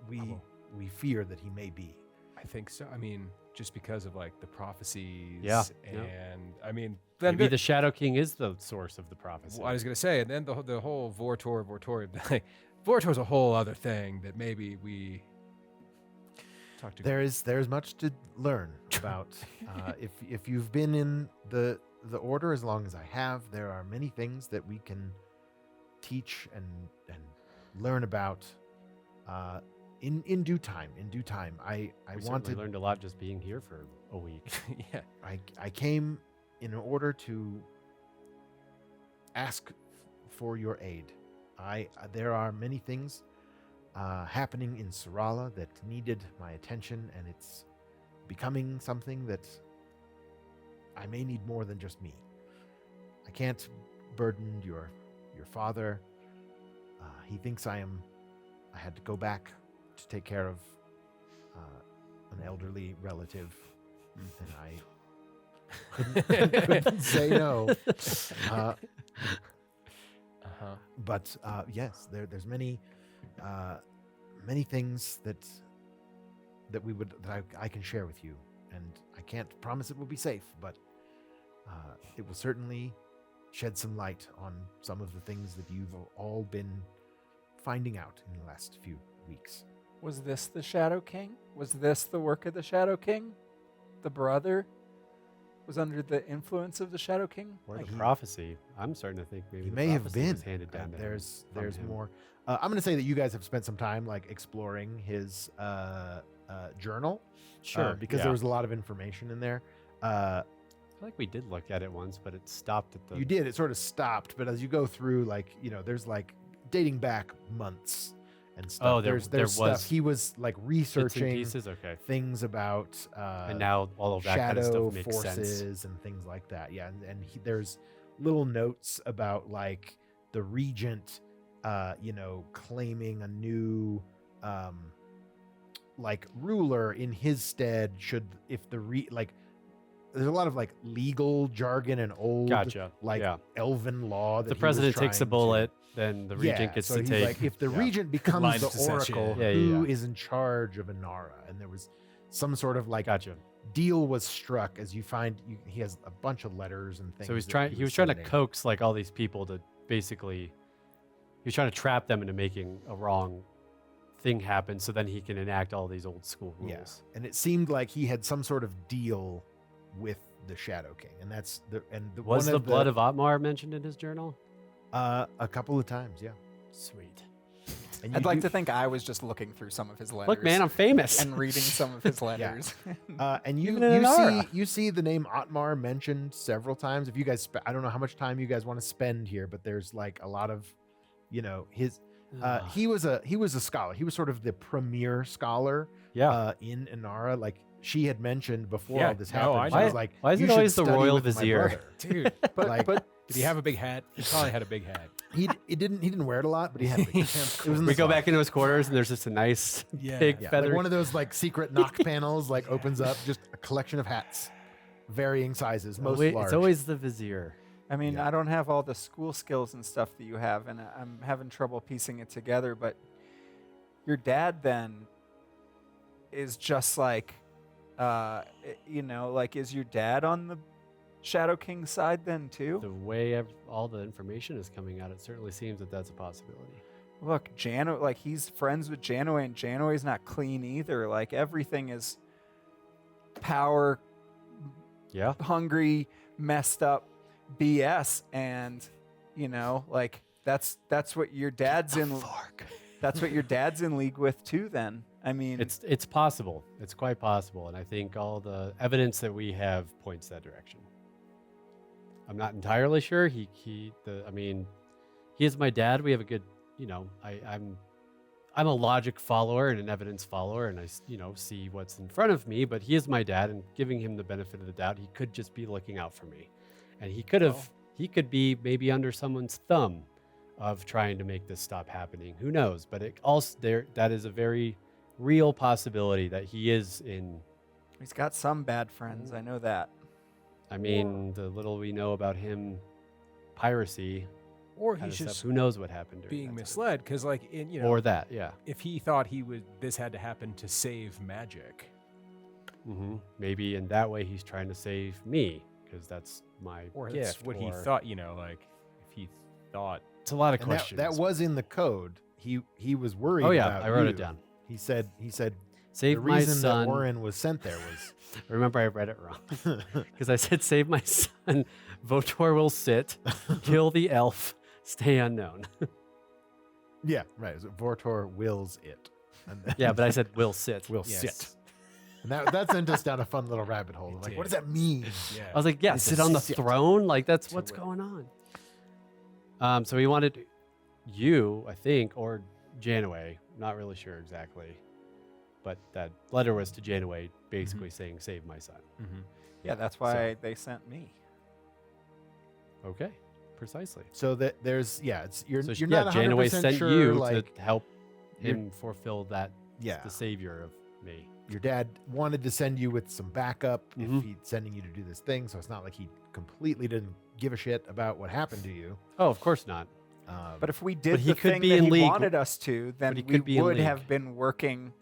We fear that he may be. I think so. I mean, just because of like the prophecies. Yeah, And yeah. I mean, then Maybe the Shadow King is the source of the prophecy. I was gonna say, and then the whole Vortor, like, Vortor's a whole other thing that maybe we talk to. There's much to learn about. If you've been in the Order as long as I have, there are many things that we can teach and learn about. In due time. I We wanted. learned a lot just being here for a week. Yeah. I came in order to ask for your aid. There are many things happening in Sarala that needed my attention, and it's becoming something that I may need more than just me. I can't burden your father. He thinks I had to go back to take care of an elderly relative, and couldn't say no. But yes, there's many things that I can share with you, and I can't promise it will be safe, but it will certainly shed some light on some of the things that you've all been finding out in the last few weeks. Was this the Shadow King? Was this the work of the Shadow King? The brother was under the influence of the Shadow King? Or the prophecy. I'm starting to think maybe He the may have prophecy been. was handed down to him There's him. more. I'm going to say that you guys have spent some time like exploring his journal. Because there was a lot of information in there. I feel like we did look at it once, but it stopped at the. You did. It sort of stopped, but as you go through, like, there's like dating back months and stuff. Oh, there there's was stuff. He was like bits and researching pieces. Okay. things about And now all of that kind of shadow stuff makes forces sense. and things like that. Yeah, and there's little notes about like the regent, claiming a new, like ruler in his stead. Should if the there's a lot of like legal jargon and old Gotcha. like yeah. elven law. That The he was president takes a trying to- bullet, then the regent Yeah, gets so to he's take. like, if the yeah. regent becomes Line of the succession. oracle, Yeah, who yeah. is in charge of Enara? And there was some sort of like Gotcha. deal was struck as you find he has a bunch of letters and things. So he's that trying. He was trying to sending. coax like all these people to basically. He was trying to trap them into making a wrong thing happen, so then he can enact all these old school rules. Yeah. And it seemed like he had some sort of deal with the Shadow King, and that's Was the blood of Otmar mentioned in his journal? a couple of times, yeah. Sweet. And I'd like to think I was just looking through some of his letters. Look, man, I'm famous. and reading some of his letters. and you Even in Enara. you see the name Otmar mentioned several times. If you guys, I don't know how much time you guys want to spend here, but there's like a lot of, his. He was a scholar. He was sort of the premier scholar yeah. in Enara. Like she had mentioned before Yeah, all this no, happened. I She was know. like, Why is "You it should always the study royal with my vizier?" brother." Dude, Like- did he have a big hat? He probably had a big hat. He didn't wear it a lot, but he had a big hat. It was in We the go slide. back into his quarters, and there's just a nice Yeah. big Yeah, feather. like one of those like secret knock panels like opens up, just a collection of hats, varying sizes, most large. It's always the vizier. I mean, Yeah. I don't have all the school skills and stuff that you have, and I'm having trouble piecing it together, but your dad then is just like, is your dad on the Shadow King side then too? The way all the information is coming out, it certainly seems that that's a possibility. Look, he's friends with Janeway, and Janeway's not clean either. Like, everything is power Yeah. hungry, messed up BS, and that's what your dad's in. That's what your dad's in league with too. Then I mean, It's possible. It's quite possible, and I think all the evidence that we have points that direction. I'm not entirely sure. He is my dad. We have a good, I'm a logic follower and an evidence follower, and I see what's in front of me. But he is my dad, and giving him the benefit of the doubt, he could just be looking out for me, and he could be maybe under someone's thumb of trying to make this stop happening. Who knows? But that is a very real possibility that he is in. he's got some bad friends. I know that. I mean, the little we know about him, piracy, Or kind he's of just stuff. Who knows what happened during being that time. misled because, like, Or that, yeah. if he thought this had to happen to save magic. Maybe in that way he's trying to save me because that's my Or that's gift. what he or- thought, if he thought. It's a lot of And questions. that was in the code. He was worried. Oh yeah, about I wrote you. it down. He said Save the my reason son. that Orin was sent there was Remember, I read it wrong because I said, "Save my son." Votor will sit, kill the elf, stay unknown. yeah, right. So Vortor wills it. And then Yeah, but I said, "Will sit." will Yes. sit. And that sent us down a fun little rabbit hole. It Like, what did. does that mean? Yeah. I was like, "Yeah, It's sit a on the sit. throne." Like that's To what's will. going on. So he wanted you, I think, or Janeway. Not really sure exactly, but that letter was to Janeway, basically saying, "Save my son." Yeah, that's why they sent me. Okay, precisely. So that there's you're So you're not 100% Janeway sent sure, you like, to help you're- him fulfill that yeah. the savior of me. your dad wanted to send you with some backup Mhm. if he's sending you to do this thing. So it's not like he completely didn't give a shit about what happened to you. Oh, of course not. But if we did he the could thing be that in he league. wanted us to, then he we could be in would league. have been working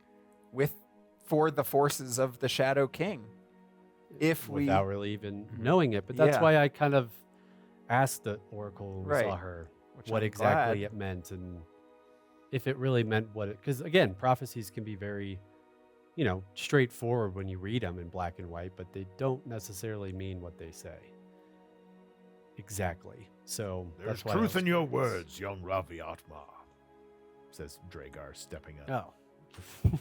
for the forces of the Shadow King. If we without really even Mhm. knowing it. But that's Yeah. why I kind of asked the Oracle when we saw Right. her which what I'm exactly glad. it meant and if it really meant what it. Because again, prophecies can be very, straightforward when you read them in black and white, but they don't necessarily mean what they say. Exactly. So There's that's why I truth was in your curious. words, young Ravi Atma, says Dragar, stepping up. Oh.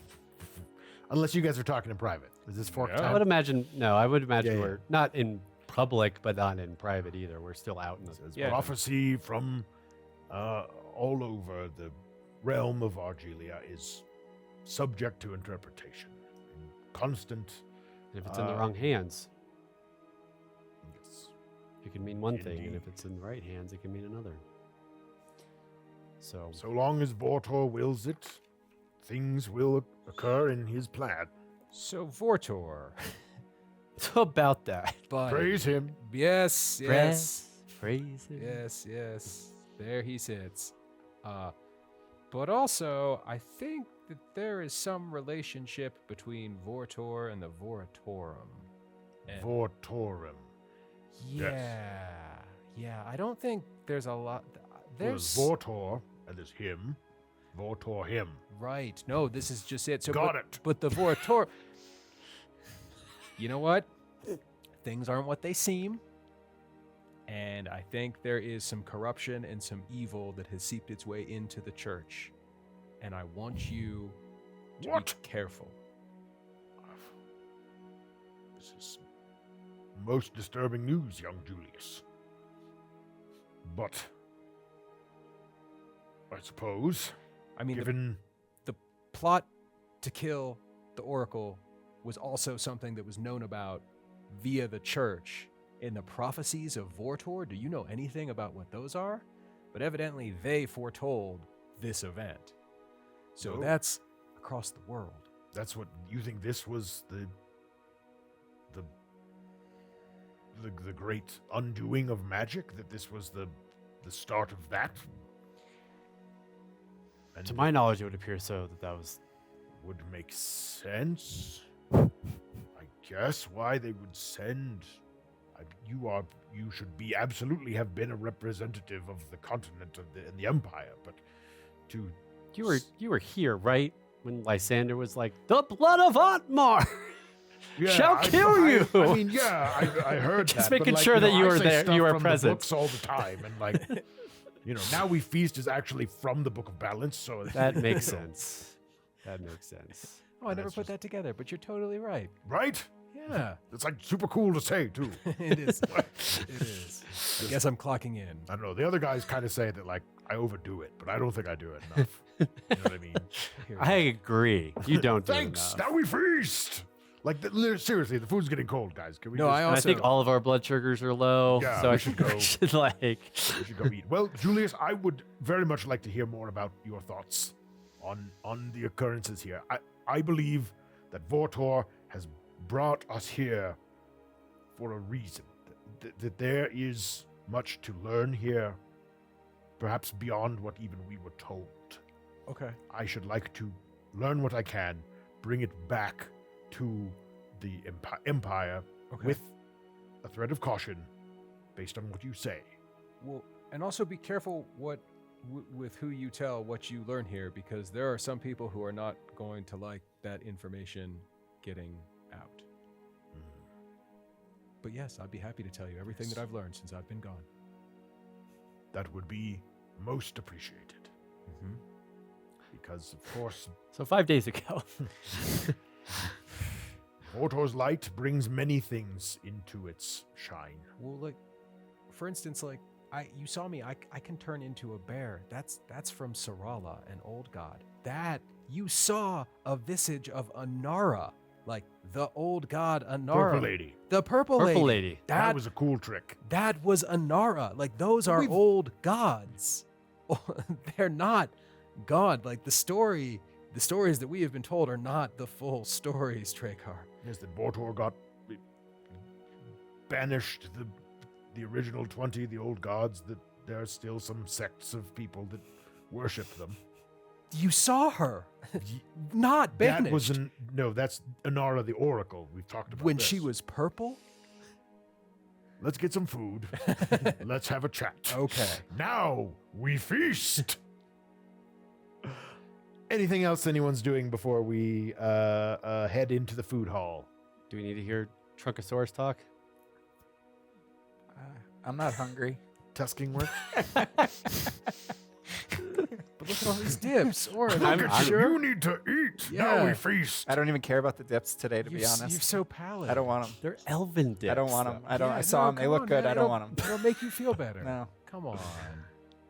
Unless you guys are talking in private. Is this fork Yeah. I time? would imagine, I would imagine Yeah, we're not in public, but not in private either. We're still out in the. Says Yeah. prophecy from all over the realm of Argilia is subject to interpretation. Constant. If it's in the Uh, wrong hands, Yes. it can mean one thing, and if Indeed. it's in the right hands, it can mean another. So, So long as Vortor wills it, things will occur in his plan. So Vortor, about that. but Praise him. yes, Praise it. yes. There he sits. But also, I think that there is some relationship between Vortor and the Vortorum. And Vortorum. yeah. I don't think there's a lot. There's There's Vortor, and there's him. Vortor him. right. No, this is just it. So Got but, it. But the Vortor. You know what? Things aren't what they seem. And I think there is some corruption and some evil that has seeped its way into the church. And I want you to What? be careful. This is most disturbing news, young Julius. But I suppose, I mean, given the plot to kill the Oracle was also something that was known about via the church in the prophecies of Vortor. Do you know anything about what those are? But evidently they foretold this event. So Oh. that's across the world. that's what you think, this was the great undoing of magic, that this was the start of that. And To my knowledge, it would appear so that was. would make sense. I guess why they would send. You should be absolutely have been a representative of the continent and the empire, but to You were here, right? When Lysander was like, "The blood of Otmar shall kill you." I mean, yeah, I heard Just that. but, making like, sure that I you were say there- stuff you were from the present. books all the time, and like, now we feast is actually from the Book of Balance, so That makes sense. That makes sense. Oh, I never That's put just- that together, but you're totally right. right? Yeah, It's like super cool to say too. it is. It is. I guess I'm clocking in. I don't know. The other guys kind of say that like I overdo it, but I don't think I do it enough. You know what I mean? I agree. You don't do Thanks. enough. Now we feast. Like seriously, the food's getting cold, guys. Can we? No, just, I And I think also- all of our blood sugars are low, Yeah, so we I should think go. we should like. we should go eat. Well, Julius, I would very much like to hear more about your thoughts on the occurrences here. I believe that Vortor has brought us here for a reason. That there is much to learn here, perhaps beyond what even we were told. Okay. I should like to learn what I can, bring it back to the Empire Okay. with a thread of caution based on what you say. Well, and also be careful with who you tell what you learn here, because there are some people who are not going to like that information getting out. But yes, I'd be happy to tell you everything that I've learned since I've been gone. That would be most appreciated. Mm-hmm. Because, of course, So 5 days ago. Vortor's light brings many things into its shine. Well, like, for instance, like you saw me. I can turn into a bear. That's from Sarala, an old god. That you saw a visage of Enara, like the old god Enara, Purple Lady. the purple Purple lady. lady. That was a cool trick. That was Enara. Like, those are We've- old gods. They're not God. Like, the story the stories that we have been told are not the full stories, Dracar. Yes, that Bortor got banished the original 20, the old gods, that there are still some sects of people that worship them. You saw her. Not banished. That was no, that's Enara the Oracle. We've talked about when this. she was purple? Let's get some food. Let's have a chat. Okay. Now we feast. Anything else anyone's doing before we head into the food hall? Do we need to hear Trunkosaurus talk? I'm not hungry. Tusking work? But look at all these dips. Orin, Look at you. You need to eat. Now Yeah. we feast. I don't even care about the dips today, to be honest. You're so pallid. I don't want them. They're elven dips. I don't want them. though. I saw them. They look good. I don't want them. It'll make you feel better. No. Come on.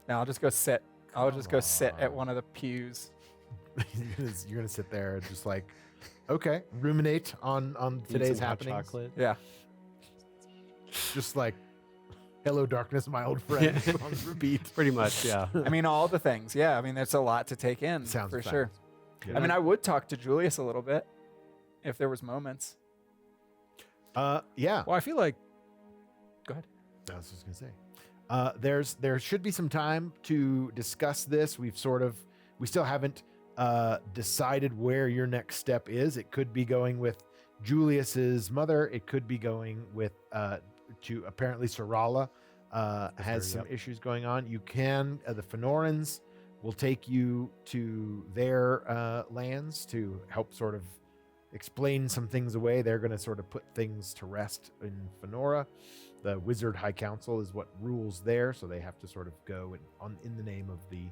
No, I'll just go sit. I'll just go sit at on. one of the pews. You're gonna sit there and just like, okay, ruminate on Eat today's some hot happenings. chocolate. Yeah. Just like, hello darkness, my old friend. on repeat. Pretty much, yeah. I mean, all the things. Yeah. I mean, there's a lot to take in. Sounds for fact. sure. Good. I mean, I would talk to Julius a little bit if there was moments. Yeah. Well, I feel like. Go ahead. I was just gonna say, there should be some time to discuss this. We still haven't decided where your next step is. It could be going with Julius's mother. It could be going with to apparently Sorala has some issues going on. You can the Fenorans will take you to their lands to help sort of explain some things away. They're going to sort of put things to rest in Fenora. The Wizard High Council is what rules there, so they have to sort of go in the name of the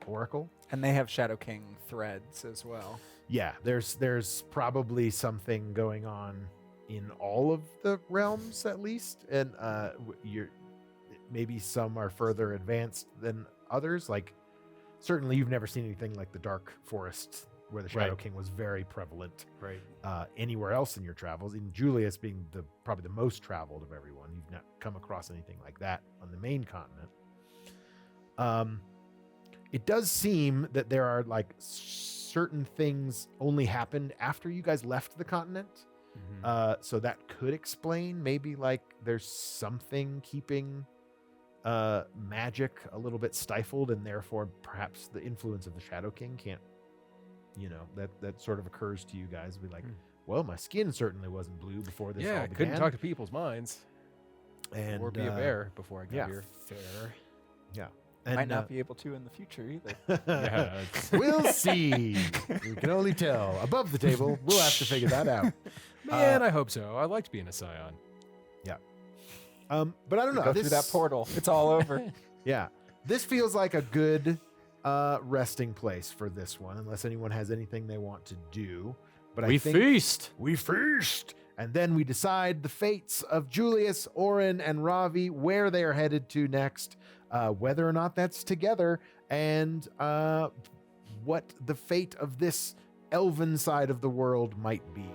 Oracle. And they have Shadow King threads as well. Yeah, there's probably something going on in all of the realms at least, and maybe some are further advanced than others. Like certainly you've never seen anything like the Dark Forest where the Shadow Right. King was very prevalent. Right. Anywhere else in your travels, in Julius being probably the most traveled of everyone, you've not come across anything like that on the main continent. It does seem that there are like certain things only happened after you guys left the continent. So that could explain maybe like there's something keeping magic a little bit stifled, and therefore perhaps the influence of the Shadow King can't, that sort of occurs to you guys. Be like, well, my skin certainly wasn't blue before this all Yeah, I began. couldn't talk to people's minds. and Or be a bear before I got yeah. here. Fair. And, Might not be able to in the future either. Yeah, it's- we'll see. We can only tell. Above the table, we'll have to figure that out. Man, I hope so. I liked being a scion. But I don't know. Go through that portal. It's all over. Yeah, this feels like a good resting place for this one, unless anyone has anything they want to do. But we I think feast. we feast, and then we decide the fates of Julius, Orin, and Ravi, where they are headed to next, whether or not that's together, and what the fate of this elven side of the world might be.